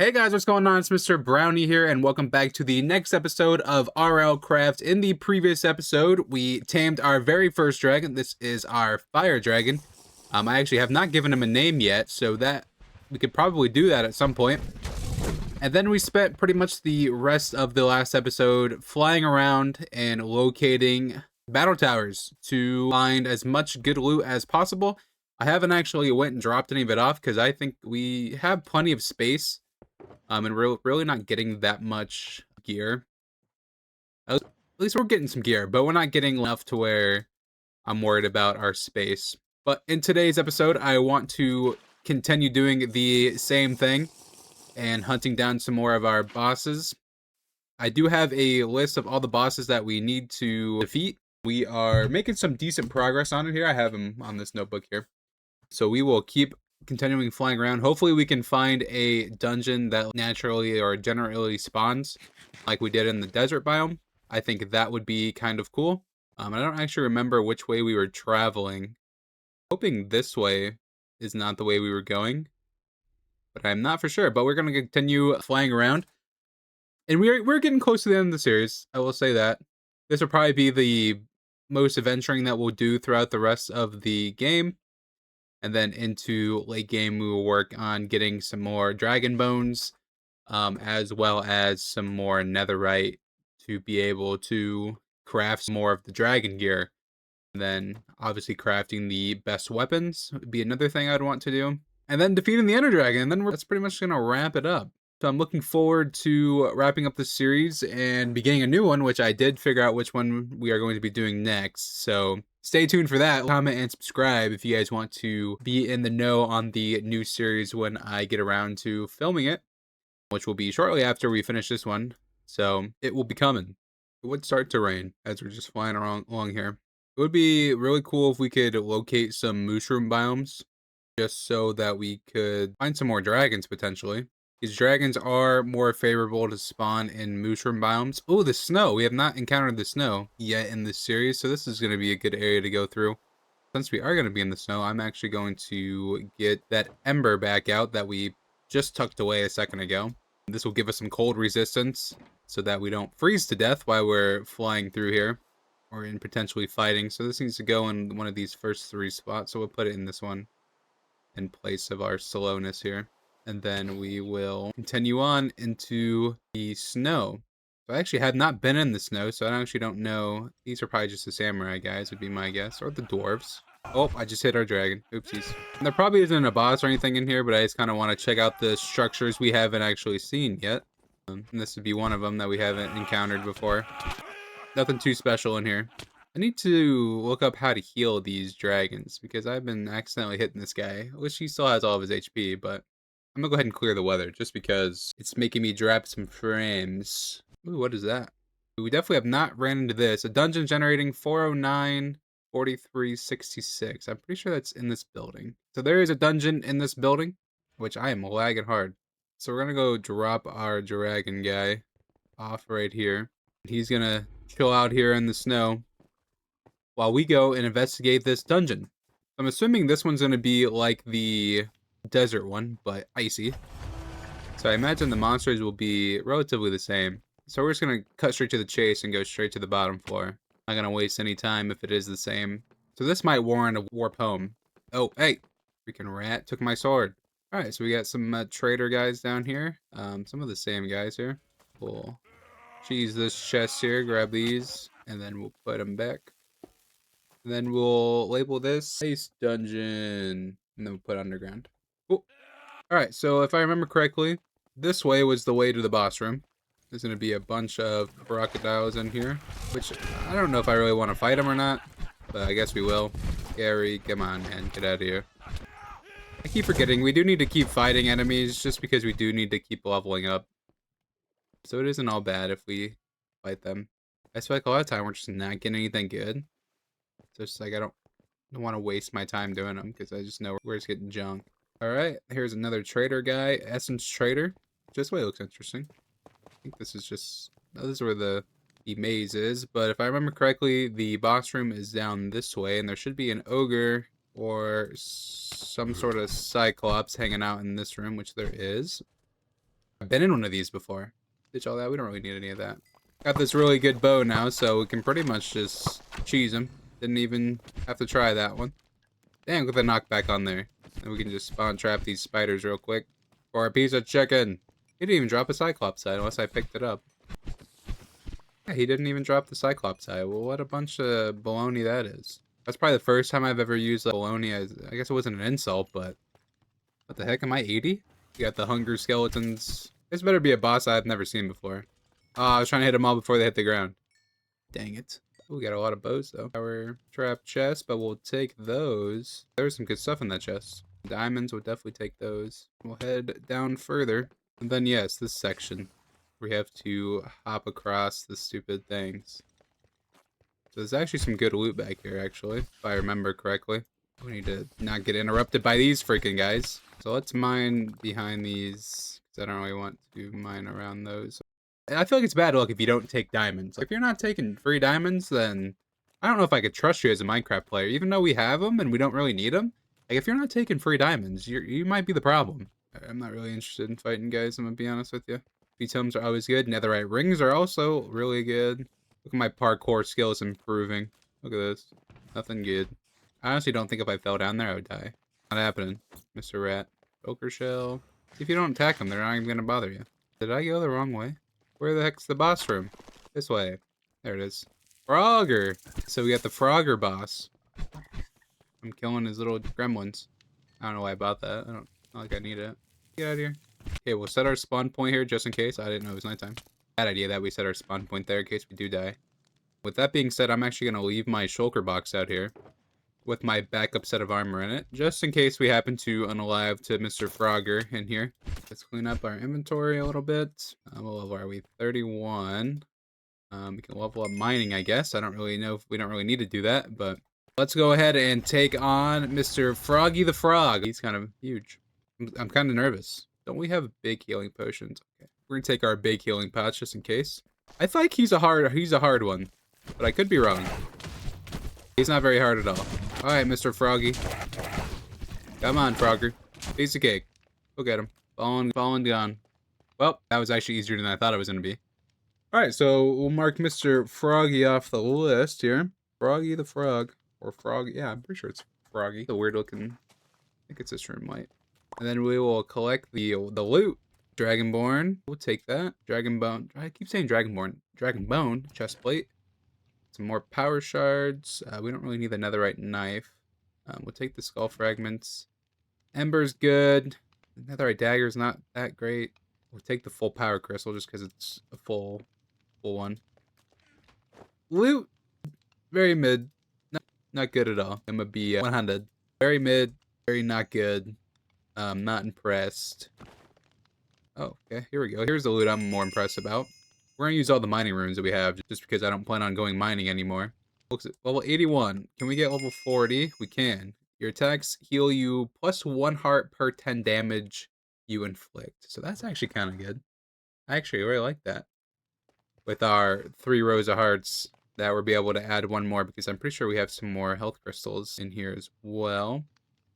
Hey guys, what's going on? It's Mr. Brownie here, and welcome back to the next episode of RLCraft. In the previous episode, we tamed our very first dragon. This is our fire dragon. I actually have not given him a name yet, so that we could probably do that at some point. And then we spent pretty much the rest of the last episode flying around and locating battle towers to find as much good loot as possible. I haven't actually went and dropped any of it off because I think we have plenty of space. And we're really not getting that much gear. At least we're getting some gear, but we're not getting enough to where I'm worried about our space. But in today's episode, I want to continue doing the same thing and hunting down some more of our bosses. I do have a list of all the bosses that we need to defeat. We are making some decent progress on it here. I have them on this notebook here. So we will keep continuing flying around. Hopefully we can find a dungeon that naturally or generally spawns like we did in the desert biome. I think that would be kind of cool. I don't actually remember which way we were traveling. Hoping this way is not the way we were going, but I'm not for sure. But we're going to continue flying around, and we're getting close to the end of the series. I will say that this will probably be the most adventuring that we'll do throughout the rest of the game. And then into late game, we will work on getting some more dragon bones, as well as some more netherite to be able to craft some more of the dragon gear. And then obviously crafting the best weapons would be another thing I'd want to do. And then defeating the Ender Dragon, and then that's pretty much going to wrap it up. So I'm looking forward to wrapping up this series and beginning a new one, which I did figure out which one we are going to be doing next. So stay tuned for that. Comment and subscribe if you guys want to be in the know on the new series when I get around to filming it, which will be shortly after we finish this one. So it will be coming. It would start to rain as we're just flying along here. It would be really cool if we could locate some mushroom biomes just so that we could find some more dragons potentially. These dragons are more favorable to spawn in mushroom biomes. Oh, the snow. We have not encountered the snow yet in this series, so this is going to be a good area to go through. Since we are going to be in the snow, I'm actually going to get that ember back out that we just tucked away a second ago. This will give us some cold resistance so that we don't freeze to death while we're flying through here or in potentially fighting. So this needs to go in one of these first three spots, so we'll put it in this one in place of our slowness here. And then we will continue on into the snow. So I actually have not been in the snow, so I actually don't know. These are probably just the samurai guys, would be my guess. Or the dwarves. Oh, I just hit our dragon. Oopsies. And there probably isn't a boss or anything in here, but I just kind of want to check out the structures we haven't actually seen yet. And this would be one of them that we haven't encountered before. Nothing too special in here. I need to look up how to heal these dragons, because I've been accidentally hitting this guy. I wish he still has all of his HP, but I'm gonna go ahead and clear the weather just because it's making me drop some frames. Ooh, what is that? We definitely have not ran into this. A dungeon generating 409, 43, 66. I'm pretty sure that's in this building. So there is a dungeon in this building, which I am lagging hard. So we're gonna go drop our dragon guy off right here. He's gonna chill out here in the snow while we go and investigate this dungeon. I'm assuming this one's gonna be like the desert one, but icy. So I imagine the monsters will be relatively the same. So we're just gonna cut straight to the chase and go straight to the bottom floor. Not gonna waste any time if it is the same. So this might warrant a warp home. Oh, hey, freaking rat took my sword. All right, so we got some trader guys down here. Some of the same guys here. We'll cheese this chest here, grab these, and then we'll put them back. And then we'll label this Space Dungeon, and then we'll put underground. Cool. Alright, so if I remember correctly, this way was the way to the boss room. There's going to be a bunch of crocodiles in here, which I don't know if I really want to fight them or not, but I guess we will. Gary, come on, man, get out of here. I keep forgetting, we do need to keep fighting enemies just because we do need to keep leveling up. So it isn't all bad if we fight them. I feel like a lot of time we're just not getting anything good. So it's like I don't want to waste my time doing them because I just know we're just getting junk. Alright, here's another trader guy, Essence Trader. This way looks interesting. I think this is just... Oh, this is where the maze is, but if I remember correctly, the boss room is down this way, and there should be an ogre or some sort of cyclops hanging out in this room, which there is. I've been in one of these before. Ditch all that. We don't really need any of that. Got this really good bow now, so we can pretty much just cheese him. Didn't even have to try that one. Damn, with the knockback on there. And we can just spawn trap these spiders real quick. For a piece of chicken. He didn't even drop a Cyclops eye unless I picked it up. Yeah, he didn't even drop the Cyclops eye. Well, what a bunch of baloney that is. That's probably the first time I've ever used baloney as... I guess it wasn't an insult, but... What the heck, am I 80? You got the hunger skeletons. This better be a boss I've never seen before. Oh, I was trying to hit them all before they hit the ground. Dang it. Ooh, we got a lot of bows, though. Our trap chest, but we'll take those. There's some good stuff in that chest. Diamonds, we'll definitely take those. We'll head down further. And then, yes, this section. We have to hop across the stupid things. So there's actually some good loot back here, actually, if I remember correctly. We need to not get interrupted by these freaking guys. So let's mine behind these, because I don't really want to mine around those. I feel like it's bad luck if you don't take diamonds. Like, if you're not taking free diamonds, then I don't know if I could trust you as a Minecraft player. Even though we have them and we don't really need them, like, if you're not taking free diamonds, you might be the problem. I'm not really interested in fighting guys, I'm gonna be honest with you. Tomes are always good. Netherite rings are also really good. Look at my parkour skills improving. Look at this. Nothing good. I honestly don't think if I fell down there, I would die. Not happening, Mr. Rat. Poker shell. If you don't attack them, they're not even gonna bother you. Did I go the wrong way? Where the heck's the boss room? This way. There it is. Frogger! So we got the Frogger boss. I'm killing his little gremlins. I don't know why I bought that. I don't like I need it. Get out of here. Okay, we'll set our spawn point here just in case. I didn't know it was nighttime. Bad idea that we set our spawn point there in case we do die. With that being said, I'm actually going to leave my shulker box out here with my backup set of armor in it, just in case we happen to unalive to Mr. Frogger in here. Let's clean up our inventory a little bit. What level are we? 31. We can level up mining, I guess. I don't really know if we don't really need to do that, but let's go ahead and take on Mr. Froggy the Frog. He's kind of huge. I'm kind of nervous. Don't we have big healing potions? Okay. We're gonna take our big healing pots just in case. I feel like he's a hard one, but I could be wrong. He's not very hard at all. All right, Mr. Froggy. Come on, Frogger. Piece of cake. Go get him. Falling down. Well, that was actually easier than I thought it was gonna be. All right, so we'll mark Mr. Froggy off the list here. Froggy the Frog, or Frog. Yeah, I'm pretty sure it's Froggy. The weird looking. I think it's this room light. And then we will collect the loot. Dragonborn. We'll take that. Dragonbone. I keep saying Dragonborn. Dragonbone. Chestplate. Some more power shards. We don't really need the netherite knife. We'll take the skull fragments. Ember's good. The netherite dagger's not that great. We'll take the full power crystal just because it's a full one. Loot. Very mid. Not good at all. I'm gonna be 100. Very mid. Very not good. Not impressed. Oh, okay, here we go. Here's the loot I'm more impressed about. We're gonna use all the mining runes that we have just because I don't plan on going mining anymore. Looks at level 81. Can we get level 40? We can. Your attacks heal you plus 1 heart per 10 damage you inflict. So that's actually kind of good. I actually really like that. With our 3 rows of hearts, that we'll be able to add 1 more because I'm pretty sure we have some more health crystals in here as well.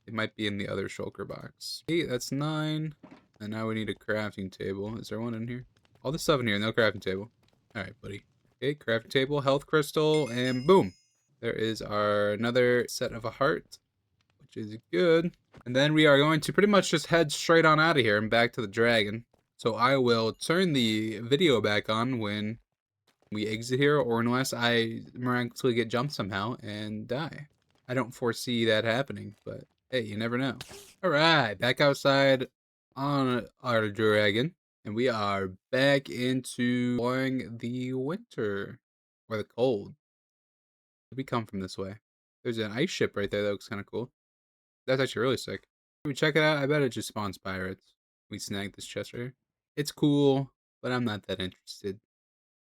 It might be in the other shulker box. 8, that's 9. And now we need a crafting table. Is there one in here? All this stuff in here, no crafting table. Alright, buddy. Okay, crafting table, health crystal, and boom! There is our another set of a heart, which is good. And then we are going to pretty much just head straight on out of here and back to the dragon. So I will turn the video back on when we exit here, or unless I miraculously get jumped somehow and die. I don't foresee that happening, but hey, you never know. Alright, back outside on our dragon. And we are back into enjoying the winter. Or the cold. We come from this way. There's an ice ship right there that looks kind of cool. That's actually really sick. Can we check it out? I bet it just spawns pirates. We snagged this chest right here. It's cool, but I'm not that interested.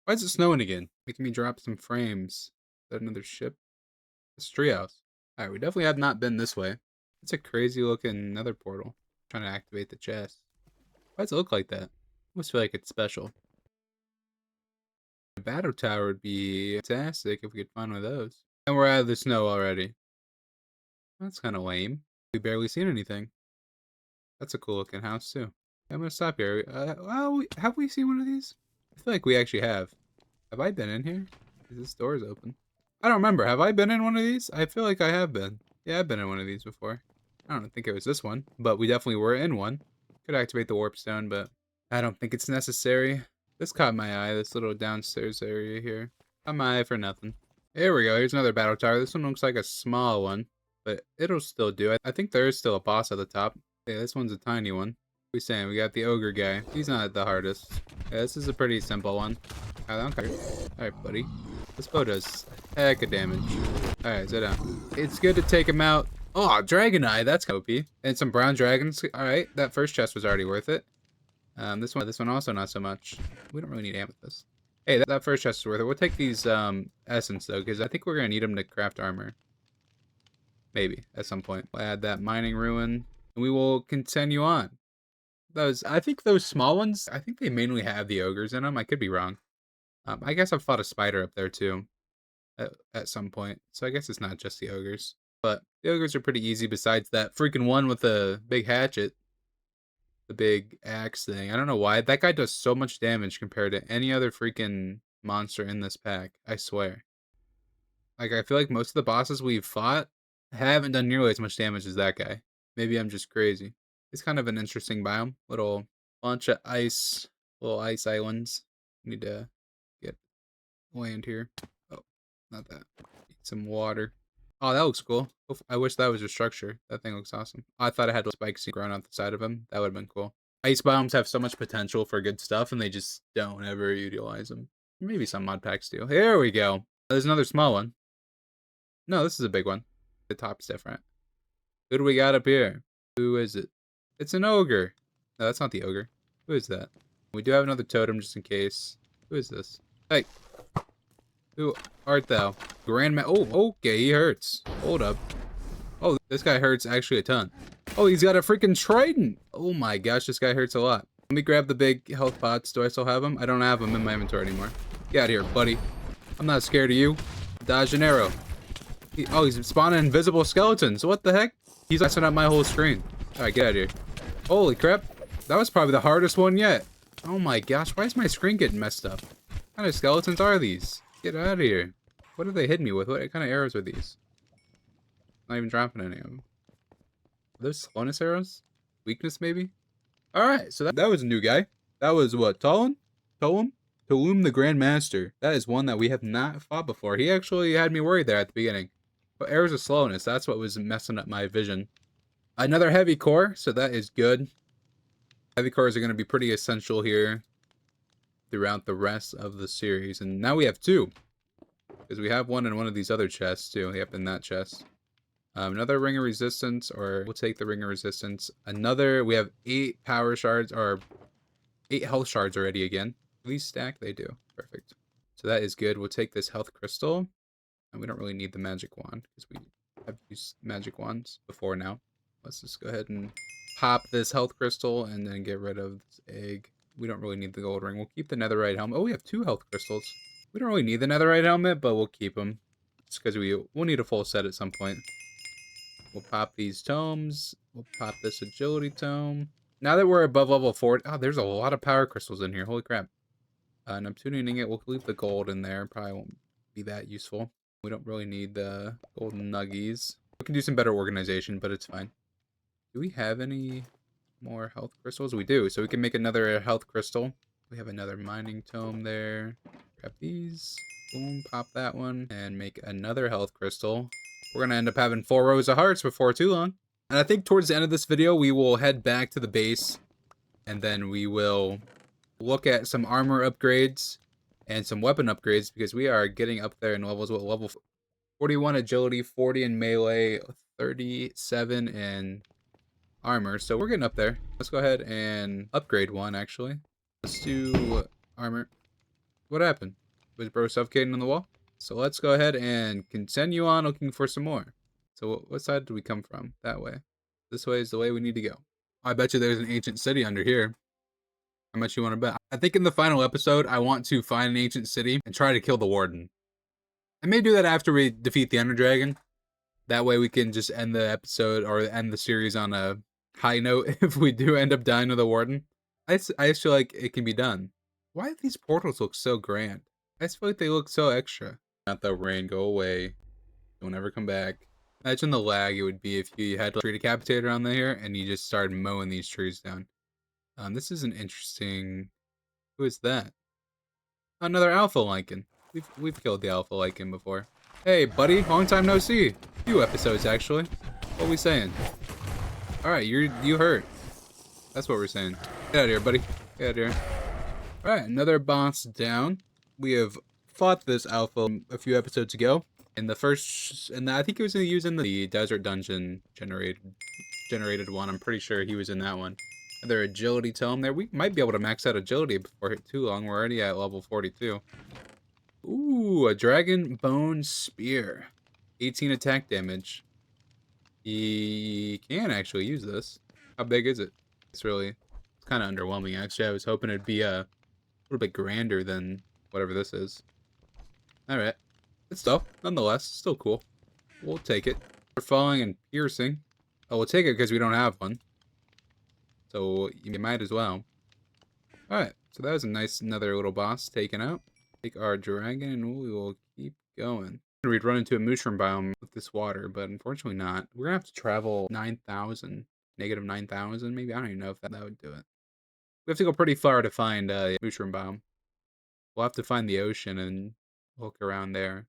Why is it snowing again? Making me drop some frames. Is that another ship? It's a treehouse. Alright, we definitely have not been this way. It's a crazy looking nether portal. I'm trying to activate the chest. Why does it look like that? I almost feel like it's special. A battle tower would be fantastic if we could find one of those. And we're out of the snow already. That's kind of lame. We barely seen anything. That's a cool looking house too. I'm gonna stop here. Well, have we seen one of these? I feel like we actually have. Have I been in here? This door is open. I don't remember. Have I been in one of these? I feel like I have been. Yeah, I've been in one of these before. I don't think it was this one, but we definitely were in one. Could activate the warp stone, but I don't think it's necessary. This caught my eye, this little downstairs area here. Caught my eye for nothing. Here we go. Here's another battle tower. This one looks like a small one, but it'll still do. I think there is still a boss at the top. Yeah, this one's a tiny one. We saying we got the ogre guy. He's not the hardest. Yeah, this is a pretty simple one. Okay. Alright, buddy. This bow does a heck of damage. Alright, sit down. It's good to take him out. Oh, Dragon Eye, that's OP. And some brown dragons. Alright, that first chest was already worth it. This one also not so much. We don't really need amethyst. Hey, that first chest is worth it. We'll take these essence though, because I think we're gonna need them to craft armor. Maybe at some point. We'll add that mining ruin, and we will continue on. I think those small ones, I think they mainly have the ogres in them. I could be wrong. I guess I've fought a spider up there too at some point. So I guess it's not just the ogres. But the ogres are pretty easy besides that freaking one with the big hatchet. The big axe thing. I don't know why. That guy does so much damage compared to any other freaking monster in this pack. I swear. Like, I feel like most of the bosses we've fought haven't done nearly as much damage as that guy. Maybe I'm just crazy. It's kind of an interesting biome. Little bunch of ice, little ice islands. Need to get land here. Oh, not that. Need some water. Oh, that looks cool. I wish that was a structure. That thing looks awesome. I thought it had spikes growing out the side of him. That would have been cool. Ice biomes have so much potential for good stuff, and they just don't ever utilize them. Maybe some mod packs do. Here we go. There's another small one. No, this is a big one. The top's different. Who do we got up here? Who is it? It's an ogre. No, that's not the ogre. Who is that? We do have another totem just in case. Who is this? Hey. Who art thou? Oh, okay, he hurts. Hold up. Oh, this guy hurts actually a ton. Oh, he's got a freaking trident. Oh my gosh, this guy hurts a lot. Let me grab the big health pots. Do I still have them? I don't have them in my inventory anymore. Get out of here, buddy. I'm not scared of you. Dodge an arrow. He's spawning invisible skeletons. What the heck? He's messing up my whole screen. Alright, get out of here. Holy crap. That was probably the hardest one yet. Oh my gosh, why is my screen getting messed up? What kind of skeletons are these? Get out of here. What are they hitting me with? What kind of arrows are these? Not even dropping any of them. Are those slowness arrows? Weakness, maybe? Alright, so that was a new guy. That was what? Tolim the Grandmaster. That is one that we have not fought before. He actually had me worried there at the beginning. But arrows of slowness, that's what was messing up my vision. Another heavy core, so that is good. Heavy cores are going to be pretty essential here throughout the rest of the series. And now we have two. Because we have one in one of these other chests too. Yep, in that chest. Another ring of resistance, or we'll take the ring of resistance. We have 8 power shards, or 8 health shards already again. Do these stack? They do. Perfect. So that is good. We'll take this health crystal. And we don't really need the magic wand, because we have used magic wands before now. Let's just go ahead and pop this health crystal, and then get rid of this egg. We don't really need the gold ring. We'll keep the netherite helmet. Oh, we have 2 health crystals. We don't really need the netherite helmet, but we'll keep them. Just because we'll need a full set at some point. We'll pop these tomes. We'll pop this agility tome. Now that we're above level 40... Oh, there's a lot of power crystals in here. Holy crap. And I'm tuning it. We'll leave the gold in there. Probably won't be that useful. We don't really need the golden nuggies. We can do some better organization, but it's fine. Do we have any more health crystals? We do. So we can make another health crystal. We have another mining tome there. Grab these. Boom. Pop that one. And make another health crystal. We're going to end up having 4 rows of hearts before too long. And I think towards the end of this video, we will head back to the base. And then we will look at some armor upgrades and some weapon upgrades. Because we are getting up there in levels with level 41 agility, 40 in melee, 37 in armor. So we're getting up there. Let's go ahead and upgrade one, actually. Let's do armor. What happened? Was bro suffocating on the wall? So let's go ahead and continue on looking for some more. So what side did we come from? That way. This way is the way we need to go. I bet you there's an ancient city under here. How much you want to bet? I think in the final episode, I want to find an ancient city and try to kill the warden. I may do that after we defeat the Ender Dragon. That way we can just end the episode or end the series on a high note if we do end up dying to the warden. I just feel like it can be done. Why do these portals look so grand? I just feel like they look so extra. Not the rain, go away. Don't ever come back. Imagine the lag it would be if you had a tree decapitator on there and you just started mowing these trees down. This is an interesting. Who is that? Another alpha lichen. We've killed the alpha lichen before. Hey, buddy, long time no see. Few episodes actually. What we saying? All right, you hurt. That's what we're saying. Get out of here, buddy. Get out of here. All right, another boss down. We have fought this alpha a few episodes ago. In the first, and I think he was using the desert dungeon generated one. I'm pretty sure he was in that one. Another agility tome there. We might be able to max out agility before too long. We're already at level 42. Ooh, a dragon bone spear. 18 attack damage. He can actually use this. How big is it? It's kind of underwhelming, actually. I was hoping it'd be a little bit grander than whatever this is. Alright. Good stuff. Nonetheless, still cool. We'll take it. We're falling and piercing. Oh, we'll take it because we don't have one. So, you might as well. Alright. So that was a nice, another little boss taken out. Take our dragon and we will keep going. We'd run into a mushroom biome with this water, but unfortunately not. We're gonna have to travel 9,000. Negative 9,000, maybe? I don't even know if that would do it. We have to go pretty far to find a mushroom biome. We'll have to find the ocean and look around there.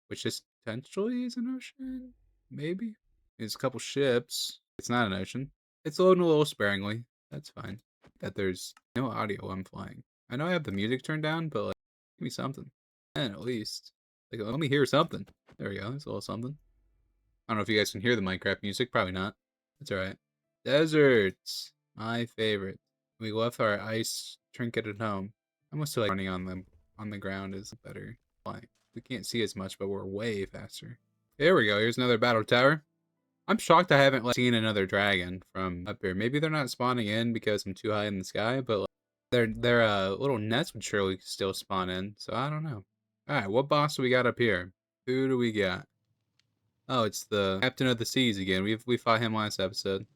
Which just potentially is an ocean? Maybe? There's a couple ships. It's not an ocean. It's loading a little sparingly. That's fine. That there's no audio while I'm flying. I know I have the music turned down, but like, give me something. And at least. Like, let me hear something. There we go. There's a little something. I don't know if you guys can hear the Minecraft music. Probably not. That's alright. Deserts. My favorite. We left our ice trinket at home. I must feel like running on the ground is better flying. We can't see as much, but we're way faster. There we go. Here's another battle tower. I'm shocked I haven't seen another dragon from up here. Maybe they're not spawning in because I'm too high in the sky, but their little nets would surely still spawn in. So I don't know. All right, what boss do we got up here? Who do we got? Oh, it's the Captain of the Seas again. We fought him last episode.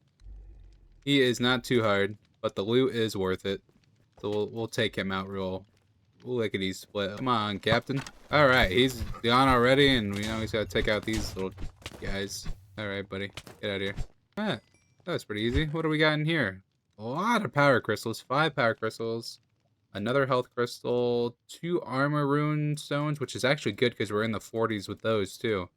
He is not too hard, but the loot is worth it. So we'll take him out real lickety split. Come on, Captain. All right, he's gone already, and we know he's got to take out these little guys. All right, buddy, get out of here. Ah, that was pretty easy. What do we got in here? A lot of power crystals. 5 power crystals. Another health crystal. 2 armor rune stones, which is actually good because we're in the 40s with those too.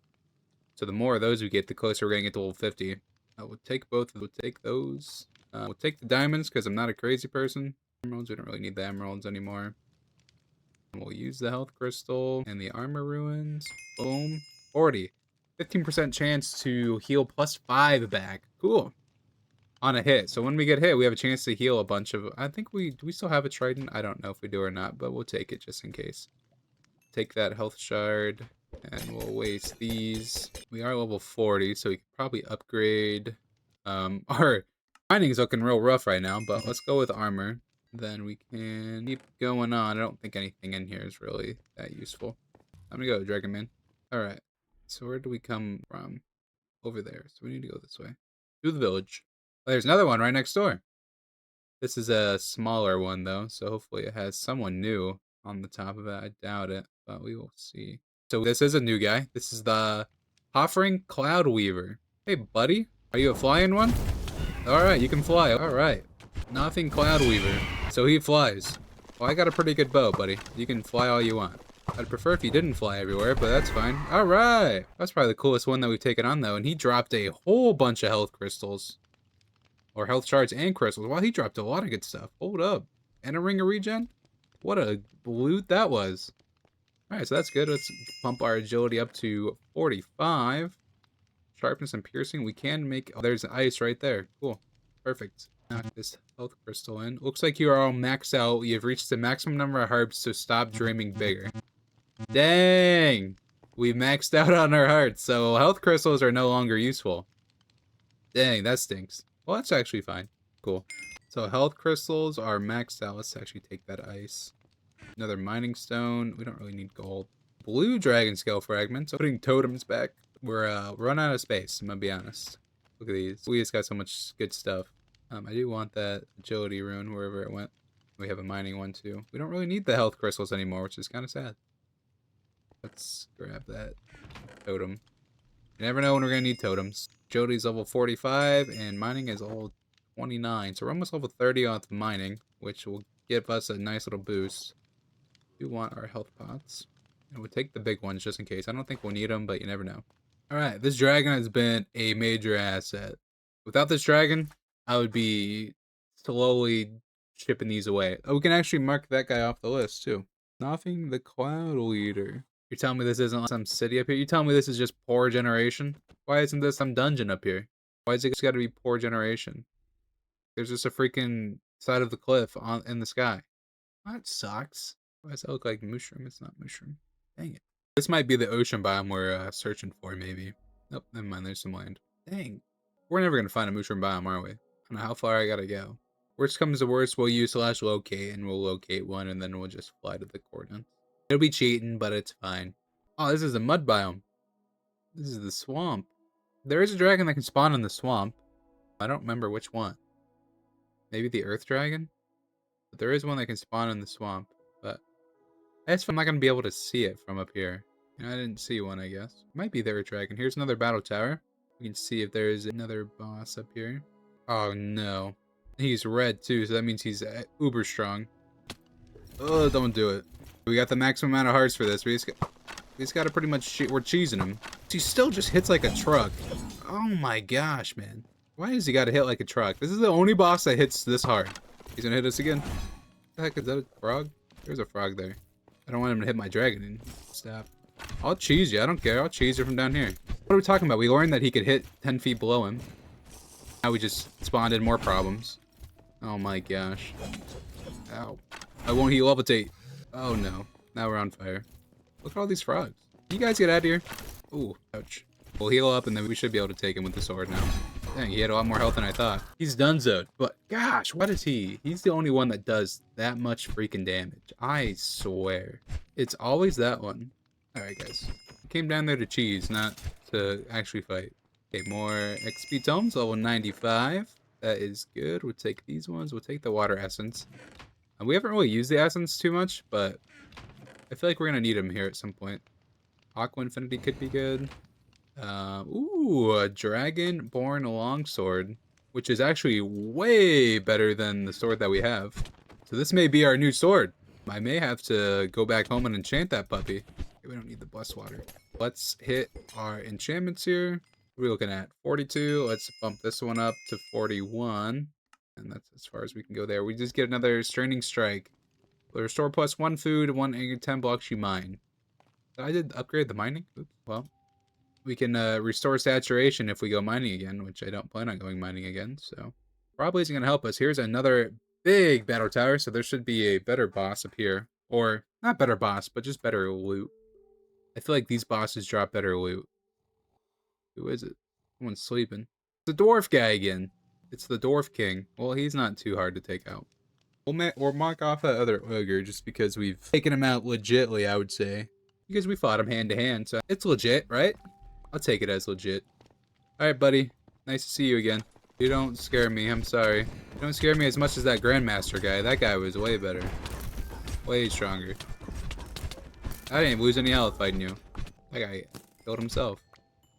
So the more of those we get, the closer we're gonna get to level 50. We'll take both. We'll take those. We'll take the diamonds because I'm not a crazy person. Emeralds, we don't really need the emeralds anymore. We'll use the health crystal and the armor ruins. Boom. 40. 15% chance to heal plus 5 back. Cool. On a hit. So when we get hit, we have a chance to heal a bunch of... I think do we still have a trident? I don't know if we do or not, but we'll take it just in case. Take that health shard, and we'll waste these. We are level 40, so we could probably upgrade. Our mining is looking real rough right now, but let's go with armor. Then we can keep going on. I don't think anything in here is really that useful. I'm gonna go, Dragon Man. Alright. So where do we come from? Over there. So we need to go this way. To the village. Oh, there's another one right next door. This is a smaller one, though, so hopefully it has someone new on the top of it. I doubt it, but we will see. So this is a new guy. This is the Hoffering Cloud Weaver. Hey, buddy. Are you a flying one? Alright, you can fly. Alright. Nothing Cloud Weaver. So he flies. Well, I got a pretty good bow, buddy. You can fly all you want. I'd prefer if you didn't fly everywhere, but that's fine. Alright! That's probably the coolest one that we've taken on, though, and he dropped a whole bunch of health crystals. Or health shards and crystals. Wow, he dropped a lot of good stuff. Hold up. And a ring of regen? What a loot that was. Alright, so that's good. Let's pump our agility up to 45. Sharpness and piercing. We can make... Oh, there's ice right there. Cool. Perfect. Knock this health crystal in. Looks like you are all maxed out. You've reached the maximum number of hearts, so stop dreaming bigger. Dang! We've maxed out on our hearts, so health crystals are no longer useful. Dang, that stinks. Well, that's actually fine. Cool. So health crystals are maxed out. Let's actually take that ice. Another mining stone. We don't really need gold. Blue dragon scale fragments. Putting totems back. We're run out of space, I'm gonna be honest. Look at these. We just got so much good stuff. I do want that agility rune wherever it went. We have a mining one too. We don't really need the health crystals anymore, which is kind of sad. Let's grab that totem. You never know when we're going to need totems. Agility's level 45 and mining is level 29. So we're almost level 30 on mining, which will give us a nice little boost. We do want our health pots. And we'll take the big ones just in case. I don't think we'll need them, but you never know. Alright, this dragon has been a major asset. Without this dragon, I would be slowly chipping these away. Oh, we can actually mark that guy off the list, too. Nothing the Cloud Leader. You're telling me this isn't like some city up here? You're telling me this is just poor generation? Why isn't this some dungeon up here? Why is it just gotta be poor generation? There's just a freaking side of the cliff in the sky. That sucks. Why does that look like mushroom? It's not mushroom. Dang it. This might be the ocean biome we're searching for, maybe. Nope, never mind. There's some land. Dang. We're never going to find a mushroom biome, are we? I don't know how far I gotta go. Worst comes to worst, we'll use /locate, and we'll locate one, and then we'll just fly to the coordinates. It'll be cheating, but it's fine. Oh, this is the mud biome. This is the swamp. There is a dragon that can spawn in the swamp. I don't remember which one. Maybe the earth dragon? But there is one that can spawn in the swamp. But I guess I'm not going to be able to see it from up here. I didn't see one, I guess. Might be the earth dragon. Here's another battle tower. We can see if there's another boss up here. Oh, no. He's red, too, so that means he's uber strong. Oh, don't do it. We got the maximum amount of hearts for this. We just got to pretty much... We're cheesing him. He still just hits like a truck. Oh, my gosh, man. Why does he got to hit like a truck? This is the only boss that hits this hard. He's going to hit us again. What the heck, is that a frog? There's a frog there. I don't want him to hit my dragon. Stop. I'll cheese you. I don't care. I'll cheese you from down here. What are we talking about? We learned that he could hit 10 feet below him. Now we just spawned in more problems. Oh my gosh. Ow. I won't heal levitate. Oh no. Now we're on fire. Look at all these frogs. You guys get out of here. Ooh, ouch. We'll heal up and then we should be able to take him with the sword now. Dang, he had a lot more health than I thought. He's donezoed. But gosh, what is he? He's the only one that does that much freaking damage. I swear. It's always that one. Alright guys. I came down there to cheese, not to actually fight. Okay, more XP tomes, level 95. That is good. We'll take these ones. We'll take the water essence. We haven't really used the essence too much, but I feel like we're going to need them here at some point. Aqua Infinity could be good. Ooh, a Dragonborn longsword, which is actually way better than the sword that we have. So this may be our new sword. I may have to go back home and enchant that puppy. We don't need the blessed water. Let's hit our enchantments here. What are we looking at? 42. Let's bump this one up to 41. And that's as far as we can go there. We just get another straining strike. We'll restore plus 1 food, 1 10 blocks you mine. I did upgrade the mining. Oops, well. We can restore saturation if we go mining again, which I don't plan on going mining again, so probably isn't going to help us. Here's another big battle tower, so there should be a better boss up here. Or, not better boss, but just better loot. I feel like these bosses drop better loot. Who is it? Someone's sleeping. It's the dwarf guy again. It's the dwarf king. Well, he's not too hard to take out. We'll mark off that other ogre just because we've taken him out legitly, I would say. Because we fought him hand to hand, so it's legit, right? I'll take it as legit. Alright, buddy. Nice to see you again. You don't scare me, I'm sorry. You don't scare me as much as that Grandmaster guy. That guy was way better. Way stronger. I didn't lose any health fighting you. That guy killed himself.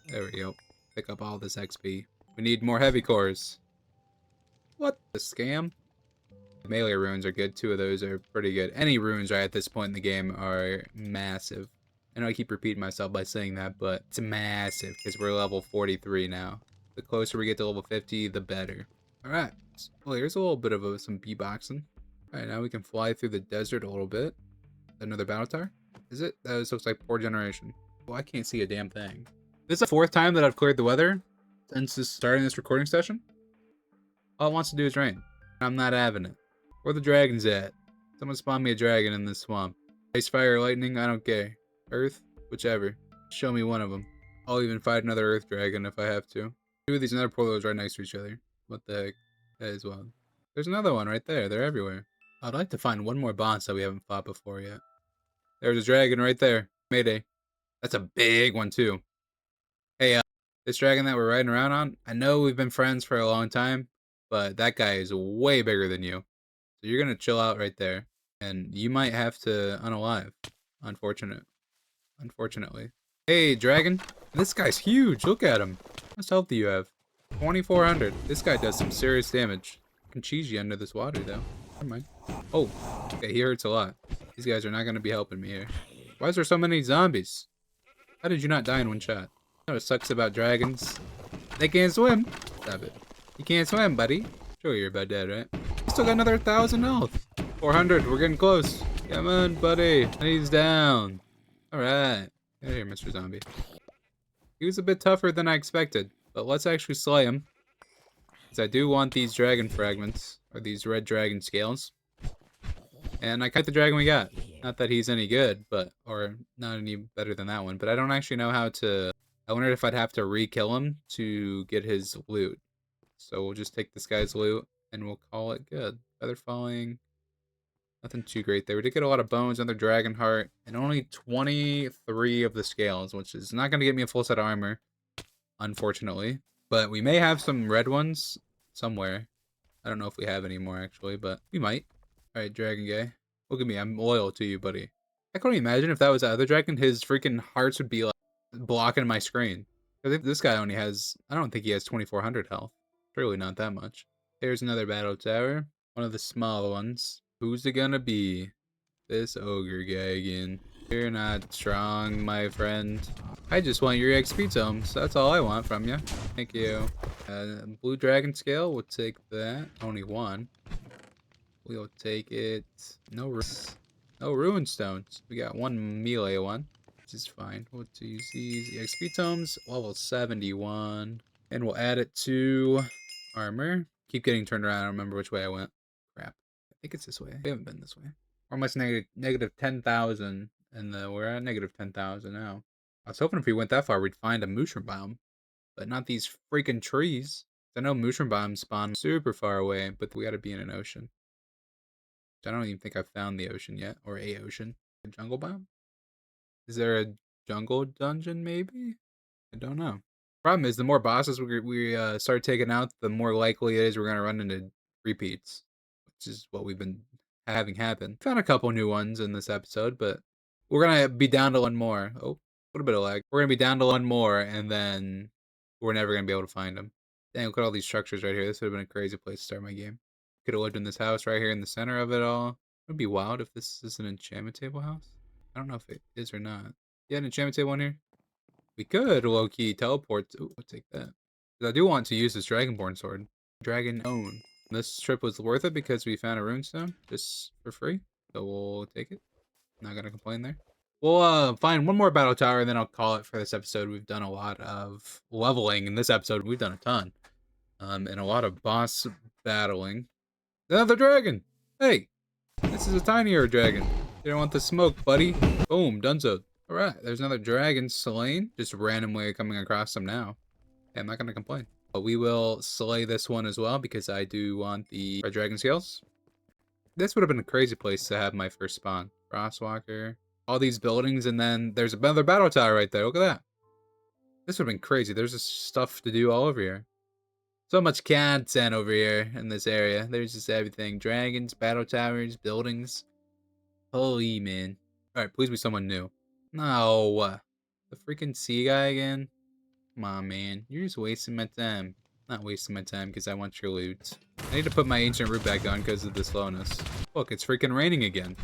There we go. Pick up all this XP. We need more heavy cores. What the scam? The melee runes are good. 2 of those are pretty good. Any runes right at this point in the game are massive. I know I keep repeating myself by saying that, but it's massive because we're level 43 now. The closer we get to level 50, the better. Alright, well, here's a little bit of some beatboxing. Alright, now we can fly through the desert a little bit. Another battle tower? Is it? That looks like poor generation. Well, I can't see a damn thing. This is the 4th time that I've cleared the weather since starting this recording session. All it wants to do is rain. I'm not having it. Where the dragons at? Someone spawn me a dragon in this swamp. Ice, fire, lightning, I don't care. Earth, whichever. Show me one of them. I'll even fight another earth dragon if I have to. 2 of these nether portals right next to each other. What the heck? That is wild. There's another one right there. They're everywhere. I'd like to find one more boss that we haven't fought before yet. There's a dragon right there. Mayday. That's a big one too. Hey, this dragon that we're riding around on, I know we've been friends for a long time, but that guy is way bigger than you. So you're gonna chill out right there, and you might have to unalive. Unfortunately. Hey, dragon. This guy's huge. Look at him. How much health do you have? 2,400. This guy does some serious damage. I can cheese you under this water, though. Never mind. Oh, okay, he hurts a lot. These guys are not gonna be helping me here. Why is there so many zombies? How did you not die in one shot? You know what sucks about dragons? They can't swim. Stop it. You can't swim, buddy. Sure you're about dead, right? You still got another 1,000 health. 400. We're getting close. Come on, buddy. And he's down. Alright. Get here, Mr. Zombie. He was a bit tougher than I expected, but let's actually slay him. Because I do want these dragon fragments, or these red dragon scales. And I cut the dragon we got. Not that he's any good, but, or not any better than that one, but I don't actually know how to, I wondered if I'd have to re-kill him to get his loot. So we'll just take this guy's loot, and we'll call it good. Feather falling. Nothing too great there. We did get a lot of bones, another dragon heart, and only 23 of the scales, which is not going to get me a full set of armor, unfortunately. But we may have some red ones somewhere. I don't know if we have any more, actually, but we might. Alright, dragon guy. Look at me, I'm loyal to you, buddy. I couldn't imagine if that was the other dragon, his freaking hearts would be like blocking my screen. I think this guy only has, I don't think he has 2,400 health. Surely not that much. There's another battle tower. One of the small ones. Who's it gonna be? This ogre guy again. You're not strong, my friend. I just want your XP tomes. That's all I want from you. Thank you. Blue dragon scale, we'll take that. Only one. We'll take it. No ruin stones. We got one melee one, which is fine. We'll use these XP tomes. Level 71. And we'll add it to armor. Keep getting turned around. I don't remember which way I went. Crap. I think it's this way. We haven't been this way. We're almost negative 10,000. And we're at negative 10,000 now. I was hoping if we went that far, we'd find a mushroom biome. But not these freaking trees. I know mushroom biomes spawn super far away, but we gotta be in an ocean. I don't even think I've found the ocean yet, or a ocean. A jungle biome? Is there a jungle dungeon, maybe? I don't know. Problem is, the more bosses we start taking out, the more likely it is we're gonna run into repeats, which is what we've been having happen. Found a couple new ones in this episode, but we're gonna be down to one more. Oh, a little bit of lag. We're gonna be down to one more, and then we're never gonna be able to find them. Dang, look at all these structures right here. This would have been a crazy place to start my game. Could have lived in this house right here in the center of it all. It would be wild if this is an enchantment table house. I don't know if it is or not. Yeah, an enchantment table in here. We could low-key teleport. Ooh, we'll take that. I do want to use this Dragonborn sword. Dragon own. This trip was worth it because we found a runestone just for free. So we'll take it. Not gonna complain there. We'll find one more battle tower and then I'll call it for this episode. We've done a lot of leveling in this episode. We've done a ton. And a lot of boss battling. Another dragon! Hey! This is a tinier dragon. You don't want the smoke, buddy. Boom, donezo. Alright, there's another dragon slain. Just randomly coming across them now. Okay, I'm not gonna complain. But we will slay this one as well because I do want the red dragon scales. This would have been a crazy place to have my first spawn. Frostwalker. All these buildings and then there's another battle tower right there. Look at that. This would have been crazy. There's just stuff to do all over here. So much content over here in this area. There's just everything. Dragons, battle towers, buildings. Holy man. Alright, please be someone new. No. The freaking sea guy again? Come on, man. You're just wasting my time. Not wasting my time because I want your loot. I need to put my ancient root back on because of the slowness. Look, it's freaking raining again.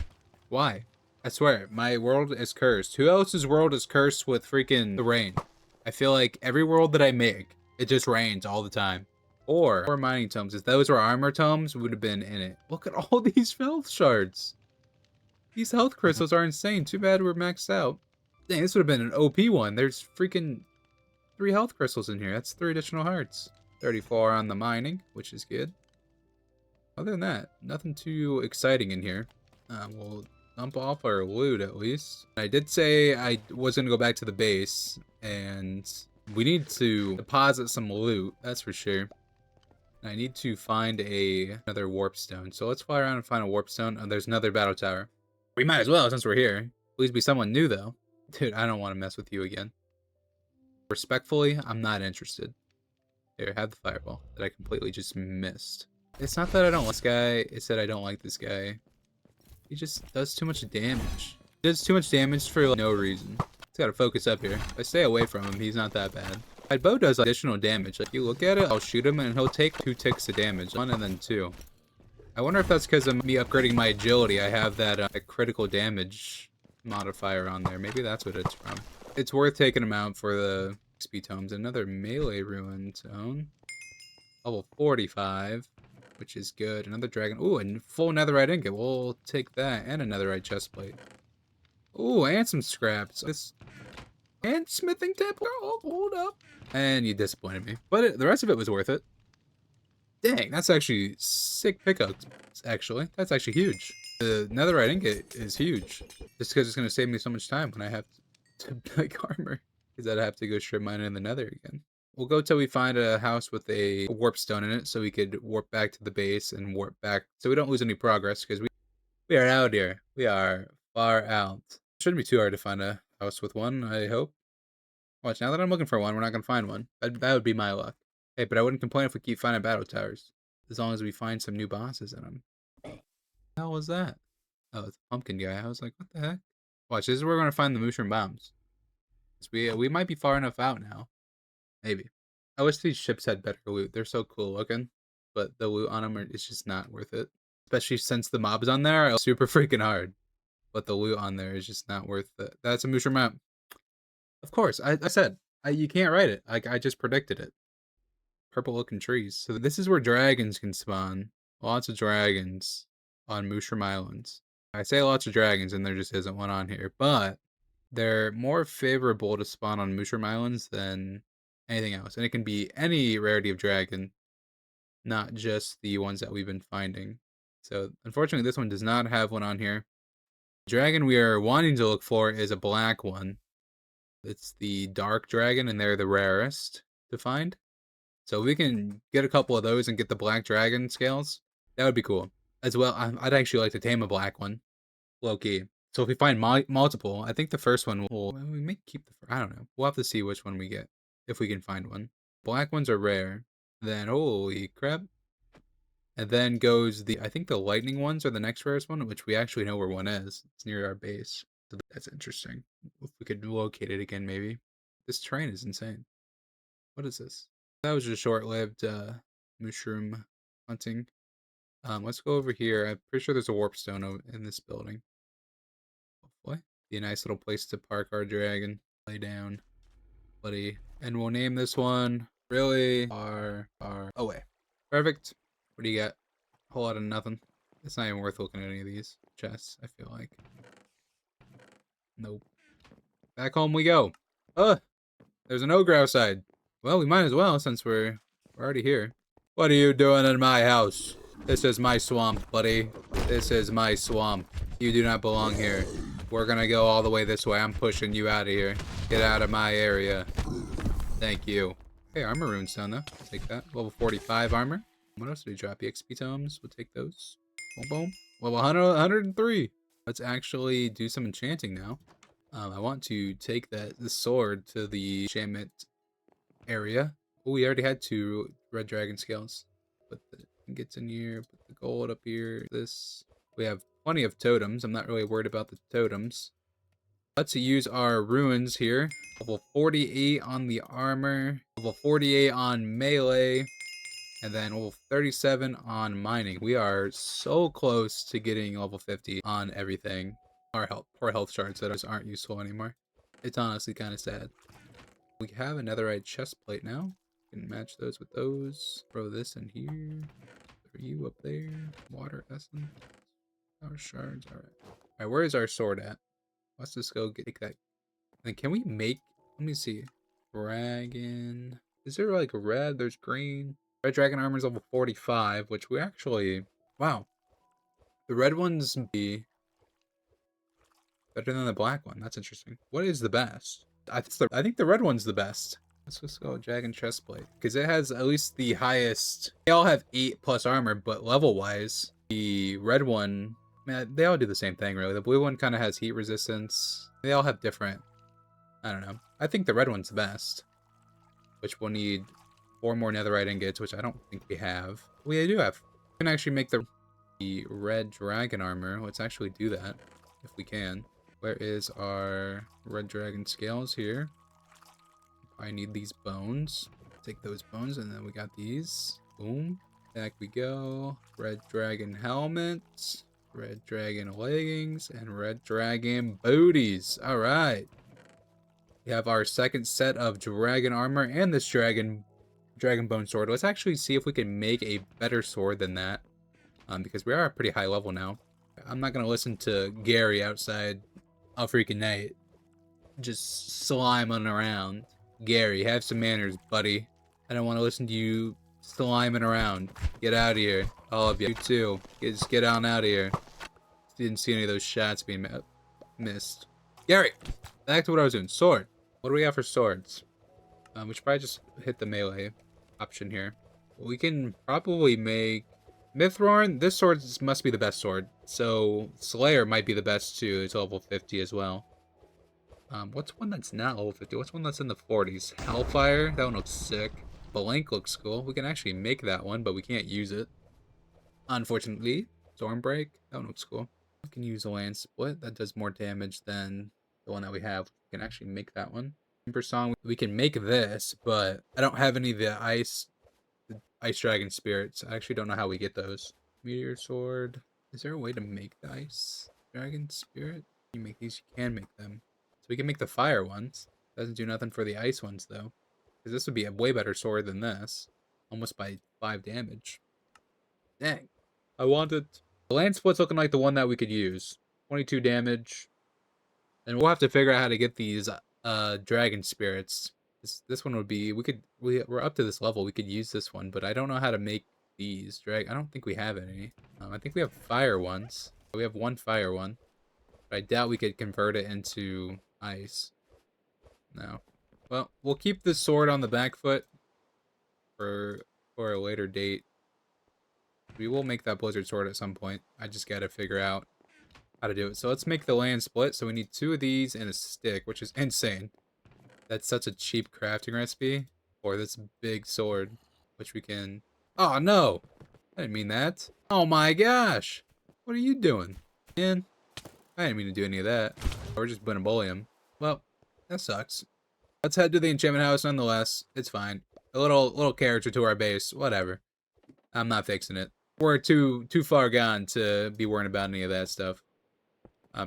Why? I swear, my world is cursed. Who else's world is cursed with freaking the rain? I feel like every world that I make, it just rains all the time. Or mining tomes. If those were armor tomes, we would have been in it. Look at all these health shards. These health crystals are insane. Too bad we're maxed out. Dang, this would have been an OP one. There's freaking 3 health crystals in here. That's 3 additional hearts. 34 on the mining, which is good. Other than that, nothing too exciting in here. We'll dump off our loot at least. I did say I was going to go back to the base, and we need to deposit some loot, that's for sure. I need to find another warp stone. So let's fly around and find a warp stone. Oh, there's another battle tower. We might as well since we're here. Please be someone new though. Dude, I don't want to mess with you again. Respectfully, I'm not interested. Here, have the fireball that I completely just missed. It's not that I don't like this guy, it's that I don't like this guy. He just does too much damage. He does too much damage for like, no reason. Just gotta focus up here. If I stay away from him, he's not that bad. My bow does like, additional damage. Like, you look at it, I'll shoot him and he'll take 2 ticks of damage. 1 and then 2. I wonder if that's because of me upgrading my agility. I have that critical damage modifier on there. Maybe that's what it's from. It's worth taking him out for the XP tomes. Another melee ruin tome. Level 45, which is good. Another dragon. Ooh, and full netherite ingot. We'll take that. And a netherite chestplate. Ooh, and some scraps. This and smithing table. Oh, hold up. And you disappointed me. But the rest of it was worth it. Dang, that's actually sick pickups, actually. That's actually huge. The netherite ingot is huge. Just because it's going to save me so much time when I have to make armor. Because I'd have to go strip mine in the nether again. We'll go till we find a house with a warp stone in it so we could warp back to the base and warp back so we don't lose any progress because we are out here. We are far out. Shouldn't be too hard to find a house with one, I hope. Watch, now that I'm looking for one, we're not going to find one. That would be my luck. Hey, but I wouldn't complain if we keep finding battle towers. As long as we find some new bosses in them. What the hell was that? Oh, it's a pumpkin guy. I was like, what the heck? Watch, this is where we're going to find the mushroom bombs. We might be far enough out now. Maybe. I wish these ships had better loot. They're so cool looking. But the loot on them is just not worth it. Especially since the mobs on there are super freaking hard. But the loot on there is just not worth it. That's a mushroom map. Of course. I said. You can't write it. I just predicted it. Purple looking trees. So this is where dragons can spawn. Lots of dragons on Mushroom Islands. I say lots of dragons and there just isn't one on here, but they're more favorable to spawn on Mushroom Islands than anything else. And it can be any rarity of dragon, not just the ones that we've been finding. So unfortunately this one does not have one on here. The dragon we are wanting to look for is a black one. It's the dark dragon and they're the rarest to find. So if we can get a couple of those and get the black dragon scales, that would be cool. As well, I'd actually like to tame a black one. Low-key. So if we find multiple, I think the first one we may keep I don't know. We'll have to see which one we get, if we can find one. Black ones are rare. Then, holy crap. And then goes I think the lightning ones are the next rarest one, which we actually know where one is. It's near our base. So that's interesting. If we could locate it again, maybe. This terrain is insane. What is this? That was just short-lived mushroom hunting. Let's go over here. I'm pretty sure there's a warp stone in this building. Hopefully. Be a nice little place to park our dragon. Lay down, buddy. And we'll name this one really far away. Perfect. What do you got? A whole lot of nothing. It's not even worth looking at any of these chests, I feel like. Nope. Back home we go. There's an ogre outside. Well, we might as well since we're already here. What are you doing in my house? This is my swamp, buddy. This is my swamp. You do not belong here. We're gonna go all the way this way. I'm pushing you out of here. Get out of my area. Thank you. Hey, armor runestone though. I'll take that. Level 45 armor. What else did we drop? EXP tomes. We'll take those. Boom, boom. Level 103. Let's actually do some enchanting now. I want to take the sword to the enchantment area. Oh, we already had 2 red dragon scales. Put the ingots in here, put the gold up here. This. We have plenty of totems. I'm not really worried about the totems. Let's use our ruins here. Level 48 on the armor. Level 48 on melee. And then level 37 on mining. We are so close to getting level 50 on everything. Our poor health shards that aren't useful anymore. It's honestly kind of sad. We have a netherite chest plate now. We can match those with those. Throw this in here. Throw you up there. Water essence. Our shards. Alright, where is our sword at? Let's just go take that. And can we make... Let me see. Dragon... Is there like red? There's green. Red dragon armor is level 45, which we actually... Wow. The red ones be better than the black one. That's interesting. What is the best? I think the red one's the best. Let's just go dragon chestplate. Because it has at least the highest... They all have 8+ armor, but level-wise, the red one... Man, they all do the same thing, really. The blue one kind of has heat resistance. They all have different... I don't know. I think the red one's the best. Which we'll need 4 more netherite ingots, which I don't think we have. We do have. We can actually make the red dragon armor. Let's actually do that if we can. Where is our red dragon scales here? I need these bones. Take those bones, and then we got these. Boom. Back we go. Red dragon helmet, red dragon leggings, and red dragon booties. All right. We have our second set of dragon armor and this dragon bone sword. Let's actually see if we can make a better sword than that, because we are at a pretty high level now. I'm not gonna listen to Gary outside all freaking night, just sliming around. Gary, have some manners, buddy. I don't want to listen to you sliming around. Get out of here, all of you. You too. Just get on out of here. Didn't see any of those shots being missed. Gary, back to what I was doing. Sword. What do we have for swords? We should probably just hit the melee option here. We can probably make Mithrorn. This sword must be the best sword. So Slayer might be the best too. It's level 50 as well. What's one that's not level 50? What's one that's in the 40s? Hellfire. That one looks sick. Blank looks cool. We can actually make that one, but we can't use it, unfortunately. Stormbreak. That one looks cool. We can use a land split. That does more damage than the one that we have. We can actually make that one. Ember Song. We can make this, but I don't have any of the ice dragon spirits. I actually don't know how we get those. Meteor sword. Is there a way to make the ice dragon spirit? You make these. You can make them. So we can make the fire ones. Doesn't do nothing for the ice ones though, because this would be a way better sword than this, almost by 5 damage. Dang, I want it. The land split's looking like the one that we could use. 22 damage, and we'll have to figure out how to get these dragon spirits. This one would be, we're up to this level. We could use this one, but I don't know how to make these I don't think we have any. I think we have fire ones. We have one fire one, but I doubt we could convert it into ice. No. Well, we'll keep this sword on the back foot for a later date. We will make that blizzard sword at some point. I just gotta figure out how to do it. So let's make the land split. So we need 2 of these and a stick, which is insane. That's such a cheap crafting recipe for this big sword, which we can... Oh, no! I didn't mean that. Oh my gosh! What are you doing? Man, I didn't mean to do any of that. We're just Benabolium. Well, that sucks. Let's head to the enchantment house nonetheless. It's fine. A little character to our base. Whatever. I'm not fixing it. We're too far gone to be worrying about any of that stuff.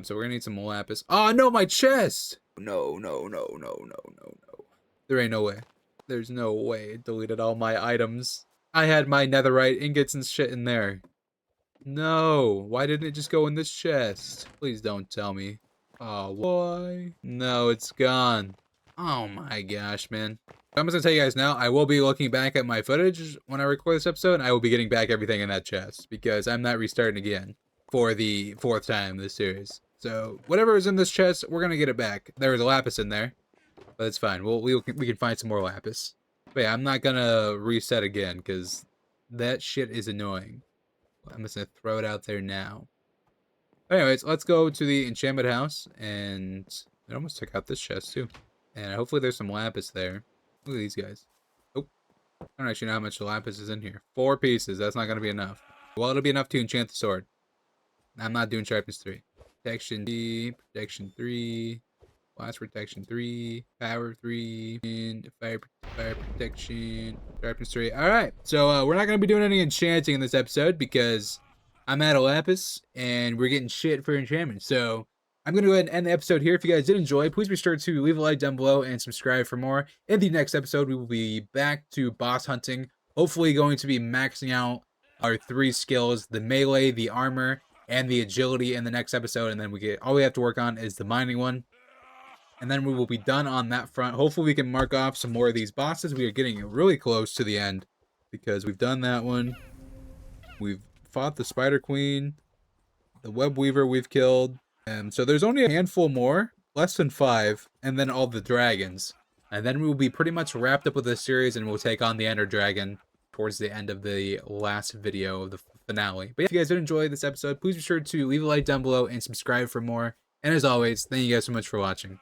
So we're gonna need some lapis. Oh no, my chest! No. There ain't no way. There's no way it deleted all my items. I had my netherite ingots and shit in there. No, why didn't it just go in this chest? Please don't tell me. Oh, why? No, it's gone. Oh my gosh, man. I'm just gonna tell you guys now, I will be looking back at my footage when I record this episode, and I will be getting back everything in that chest, because I'm not restarting again for the 4th time this series. So, whatever is in this chest, we're gonna get it back. There was a lapis in there, but it's fine. We can find some more lapis. But yeah, I'm not gonna reset again, because that shit is annoying. I'm just gonna throw it out there now. Anyways, let's go to the enchantment house, and it almost took out this chest too. And hopefully there's some lapis there. Look at these guys. Oh, I don't actually know how much lapis is in here. 4 pieces, that's not gonna be enough. Well, it'll be enough to enchant the sword. I'm not doing sharpness 3. Protection D, protection 3, blast protection 3, power 3, and fire protection, sharpness 3. Alright, so we're not going to be doing any enchanting in this episode because I'm out of lapis and we're getting shit for enchantment. So I'm going to go ahead and end the episode here. If you guys did enjoy, please be sure to leave a like down below and subscribe for more. In the next episode, we will be back to boss hunting. Hopefully going to be maxing out our 3 skills, the melee, the armor, and the agility in the next episode, and then all we have to work on is the mining one, and then we will be done on that front. Hopefully we can mark off some more of these bosses. We are getting really close to the end because we've done that one, we've fought the Spider Queen, the Web Weaver we've killed, and so there's only a handful more, less than 5, and then all the dragons, and then we will be pretty much wrapped up with this series, and we'll take on the Ender Dragon towards the end of the last video of the finale. But if you guys did enjoy this episode, please be sure to leave a like down below and subscribe for more. And as always, thank you guys so much for watching.